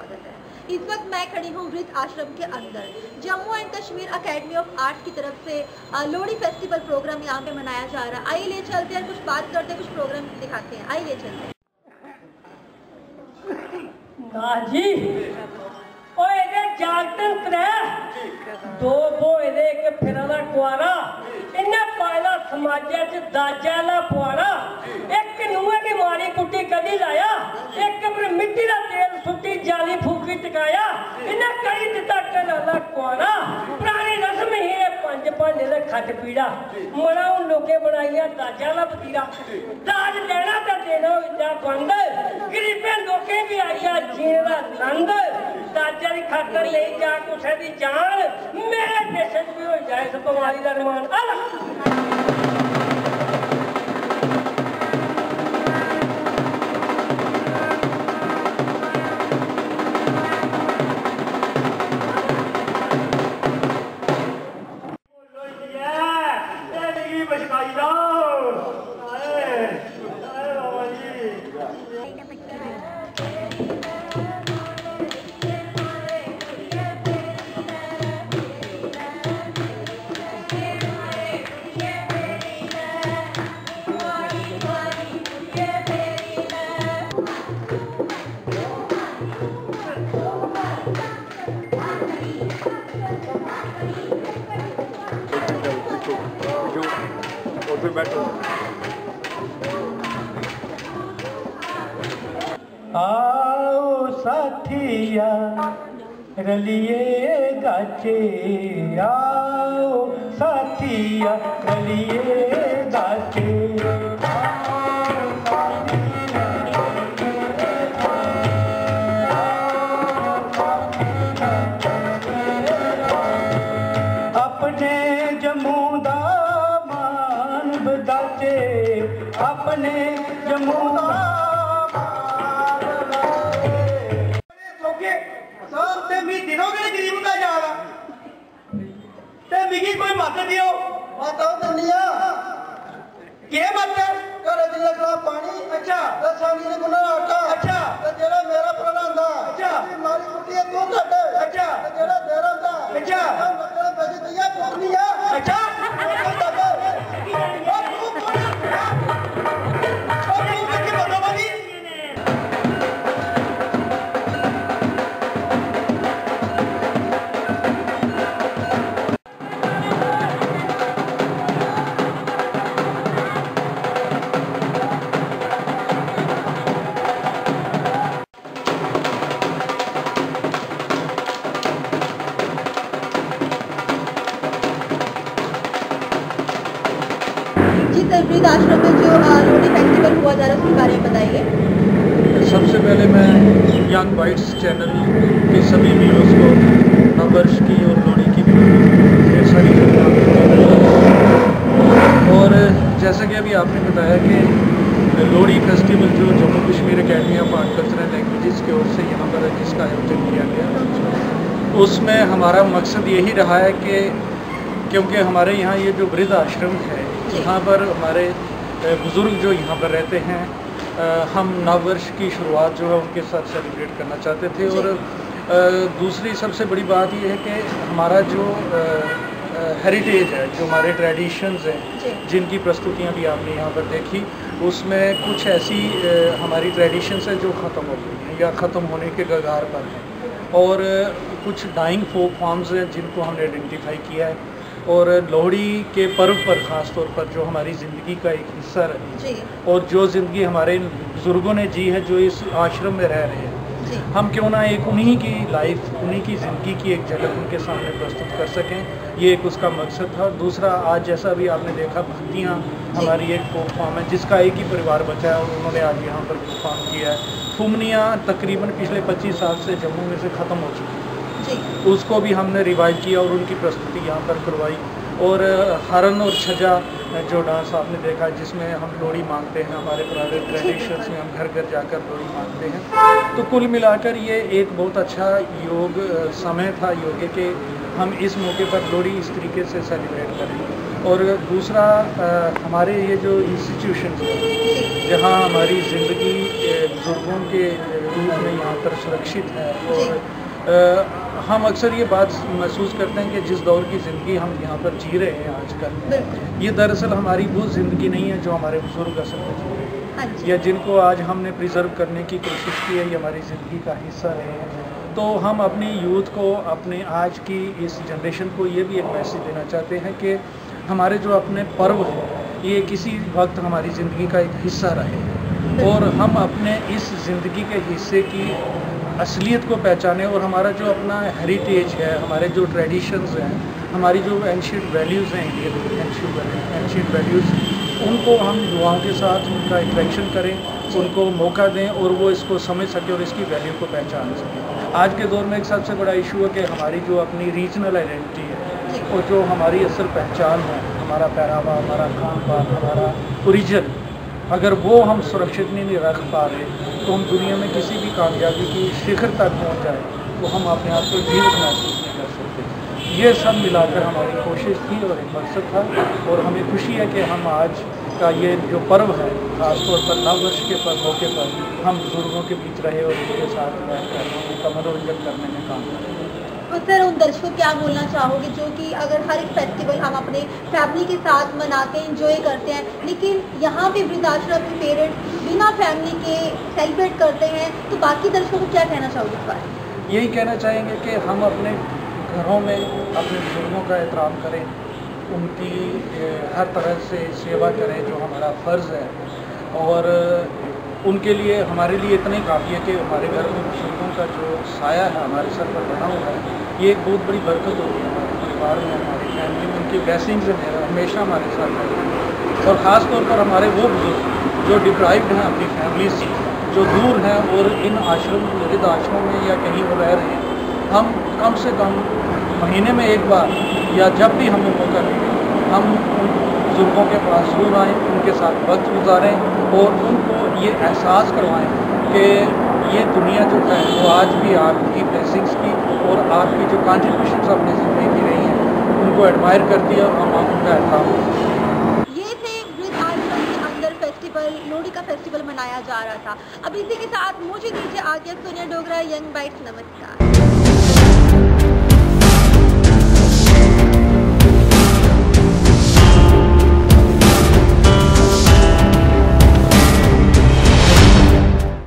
स्वागत है। इस वक्त मैं खड़ी हूँ वृद्ध आश्रम के अंदर। Jammu and Kashmir academy of art की तरफ से लोहड़ी फेस्टिवल प्रोग्राम यहाँ पे मनाया जा रहा है। आइए ले चलते हैं, कुछ बात करते हैं, कुछ प्रोग्राम दिखाते हैं। आइए ले चलते हैं। जी ओए दे जागतन त्रै दो बोए दे एक फिरा दा कुआरा इन्हें पाला समाजा च दाजा ला पुआरा एक नूहे की मारी कुट्टी कदी लाया एक पर मिट्टी दा तेल सुट्टी जाली फूकी टकाया इन्हें कई दिता कनाला कुआरा पुरानी रस्म ही है पंज भांडे दे खट पीड़ा मना उन लोके बनाइया दाजा ला पतीरा दाज लेना ते देना इतना बंद गरीबे लोके भी आइया जीना नंद दाजा की खातर ले जा कुछ दी जान मेरे देश भी हो जाए इस बीमारी का अनुमान आओ साथिया रलिए गाचे आओ साथिया रलिए गाचे अपने जम्मू दा मान बदाचे अपने जम्मू दा कोई मत दियो माता दनिया के मत करे दिल का पानी अच्छा ते सानी ने गुना आटा अच्छा ते जेड़ा मेरा पुराना हुंदा अच्छा मारी कुट्टी तू कट अच्छा ते जेड़ा तेरा हुंदा अच्छा मतलब बजी दिया कोनिया अच्छा वृद्ध आश्रम में जो लोहड़ी फेस्टिवल हुआ जा रहा है उसके बारे में बताइए। सबसे पहले मैं यंग बाइट्स चैनल के सभी व्यूअर्स को नववर्ष की और लोहड़ी की ढेर सारी और जैसा कि अभी आपने बताया कि लोहड़ी फेस्टिवल जो Jammu Kashmir academy of art cultural languages की ओर से यहाँ पर जिसका आयोजन किया गया उसमें हमारा मकसद यही रहा है कि क्योंकि हमारे यहाँ ये जो वृद्ध आश्रम है यहाँ पर हमारे बुज़ुर्ग जो यहाँ पर रहते हैं हम नववर्ष की शुरुआत जो है उनके साथ सेलिब्रेट करना चाहते थे और दूसरी सबसे बड़ी बात ये है कि हमारा जो हेरिटेज है जो हमारे ट्रेडिशंस हैं जिनकी प्रस्तुतियाँ भी आपने यहाँ पर देखी उसमें कुछ ऐसी हमारी ट्रेडिशंस है जो ख़त्म हो गई हैं या ख़त्म होने के कगार पर हैं और कुछ डाइंग फोक फॉर्म्स हैं जिनको हमने आइडेंटिफाई किया है और लोहड़ी के पर्व पर ख़ास तौर पर जो हमारी ज़िंदगी का एक हिस्सा रही और जो ज़िंदगी हमारे बुज़ुर्गों ने जी है जो इस आश्रम में रह रहे हैं हम क्यों ना एक उन्हीं की लाइफ उन्हीं की ज़िंदगी की एक झलक उनके सामने प्रस्तुत कर सकें, ये एक उसका मकसद था। दूसरा आज जैसा भी आपने देखा भक्तियाँ हमारी एक फोक फॉर्म है जिसका एक ही परिवार बचा है और उन्होंने आज यहाँ पर परफॉर्म किया है। फुमनियाँ तकरीबन पिछले 25 साल से जम्मू में से ख़त्म हो चुकी हैं, उसको भी हमने रिवाइव किया और उनकी प्रस्तुति यहाँ पर करवाई। और हरन और छजा जो डांस आपने देखा जिसमें हम लोहड़ी मांगते हैं, हमारे पुराने ट्रेडिशंस में हम घर घर जाकर लोहड़ी मांगते हैं। तो कुल मिलाकर ये एक बहुत अच्छा योग समय था योगे के हम इस मौके पर लोहड़ी इस तरीके से सेलिब्रेट करें। और दूसरा हमारे ये जो इंस्टीट्यूशन हैं जहाँ हमारी ज़िंदगी बुज़ुर्गों के रूप में यहाँ पर सुरक्षित है, और हम अक्सर ये बात महसूस करते हैं कि जिस दौर की ज़िंदगी हम यहाँ पर जी रहे हैं आजकल, ये दरअसल हमारी वो ज़िंदगी नहीं है जो हमारे बुज़ुर्ग असल में जी रहे हैं, या जिनको आज हमने प्रिजर्व करने की कोशिश की है, ये हमारी ज़िंदगी का हिस्सा रहे हैं। तो हम अपनी यूथ को, अपने आज की इस जनरेशन को ये भी एक मैसेज देना चाहते हैं कि हमारे जो अपने पर्व हैं ये किसी वक्त हमारी ज़िंदगी का एक हिस्सा रहे, और हम अपने इस ज़िंदगी के हिस्से की असलियत को पहचानें, और हमारा जो अपना हेरिटेज है, हमारे जो ट्रेडिशंस हैं, हमारी जो एंशिएंट वैल्यूज़ हैं, एंशिएंट वैल्यूज़, उनको हम युवाओं के साथ उनका इंटरेक्शन करें, उनको मौका दें और वो इसको समझ सकें और इसकी वैल्यू को पहचान सकें। आज के दौर में एक सबसे बड़ा इशू है कि हमारी जो अपनी रीजनल आइडेंटिटी है और जो हमारी असल पहचान है, हमारा पहनावा, हमारा खान पान, हमारा ओरिजिन, अगर वो हम सुरक्षित नहीं रख पा रहे तो हम दुनिया में किसी भी कामयाबी की शिखर तक पहुंच जाए तो हम अपने आप को जीवित महसूस नहीं कर सकते। ये सब मिलाकर हमारी कोशिश थी और एक मकसद था, और हमें खुशी है कि हम आज का ये जो पर्व है, ख़ासतौर पर नववर्ष के मौके पर हम बुजुर्गों के बीच रहे और उनके साथ रहकर उनका मनोरंजन करने में काम करें। तो सर उन दर्शकों को क्या बोलना चाहोगे जो कि अगर हर एक फेस्टिवल हम अपने फैमिली के साथ मनाते हैं, इंजॉय करते हैं, लेकिन यहाँ पे वृद्धाश्रम के पेरेंट्स बिना फैमिली के सेलिब्रेट करते हैं, तो बाकी दर्शकों को क्या कहना चाहोगे इस बारे में? यही कहना चाहेंगे कि हम अपने घरों में अपने बुजुर्गों का एहतराम करें, उनकी हर तरह से सेवा करें जो हमारा फ़र्ज़ है, और उनके लिए हमारे लिए इतना ही काफ़ी है कि हमारे घर में बुजुर्गों का जो साया है हमारे सर पर बना हुआ है, ये एक बहुत बड़ी बरकत होती है हमारे परिवार में, हमारी फैमिली में। उनकी ब्लेसिंग्स हमेशा हमारे साथ रहती, और ख़ास तौर पर हमारे वो बुजुर्ग जो डिप्राइव्ड हैं अपनी फैमिली से, जो दूर हैं और इन वृद्ध आश्रमों में या कहीं वो रह रहे हैं, हम कम से कम महीने में एक बार या जब भी हमें मौका मिले हम उन बुजुर्गों के पास जरूर आएँ, उनके साथ वक्त गुजारें और उनको ये एहसास करवाएं कि ये दुनिया जो है वो आज भी आपकी ब्लेसिंग्स की और आपकी जो कॉन्ट्रीब्यूशंस अपनी ज़िंदगी की रही हैं उनको एडमायर करती है, और हम उनका एहतराम करते हैं। ये थे वृद्धाश्रम के अंदर फेस्टिवल, लोहड़ी का फेस्टिवल मनाया जा रहा था। अब इसी के साथ मुझे दीजिए आगे, सोनिया डोगरा, यंग बाइट्स, नमस्कार।